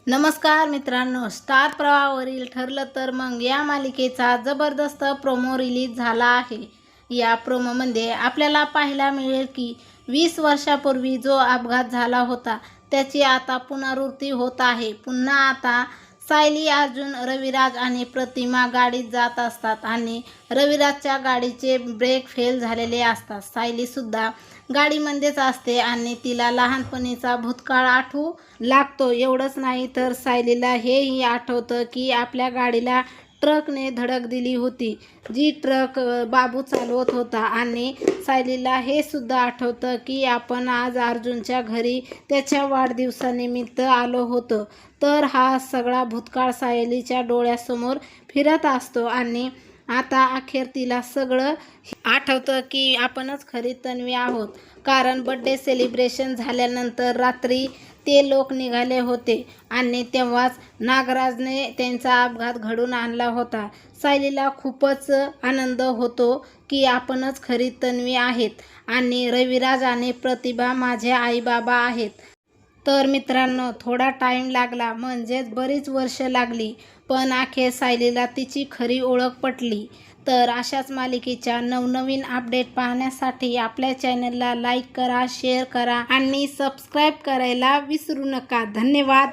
नमस्कार मित्रांनो, स्टार प्रवाहावरील ठरलं तर मग या मालिकेचा जबरदस्त प्रोमो रिलीज झाला आहे. या प्रोमोमध्ये आपल्याला पाहायला मिळेल की 20 वर्षापूर्वी जो अपघात झाला होता त्याची आता पुनरावृत्ती होत आहे. पुन्हा आता सायली, अर्जुन, रविराज आणि प्रतिमा गाडीत जात असतात आणि रविराजच्या गाडीचे ब्रेक फेल झालेले असतात. सायलीसुद्धा गाडीमध्येच असते आणि तिला लहानपणीचा भूतकाळ आठवू लागतो. एवढंच नाही तर सायलीला हेही आठवतं की आपल्या गाडीला ट्रकने धडक दिली होती, जी ट्रक बाबू चालवत होता. आणि सायलीला हे सुद्धा आठवतं की आपण आज अर्जुनच्या घरी त्याच्या वाढदिवसानिमित्त आलो होतो. तर हा सगळा भूतकाळ सायलीच्या डोळ्यासमोर फिरत असतो आणि आता अखेर तिला सगळं आठवतं की आपणच खरी तन्वी आहोत. कारण बड्डे सेलिब्रेशन झाल्यानंतर रात्री ते लोक निघाले होते आणि तेव्हाच नागराजने त्यांचा अपघात घडून आणला होता. सायलीला खूपच आनंद होतो की आपणच खरी तन्वी आहेत आणि रविराज आणि प्रतिभा माझे आईबाबा आहेत. तर मित्रांनो, थोडा टाईम लागला, म्हणजेच बरीच वर्ष लागली, पण अखेर सायलीला तिची खरी ओळख पटली. तर अशाच मालिकेच्या नवनवीन अपडेट पाहण्यासाठी आपल्या चॅनलला लाईक करा, शेअर करा आणि सबस्क्राईब करायला विसरू नका. धन्यवाद.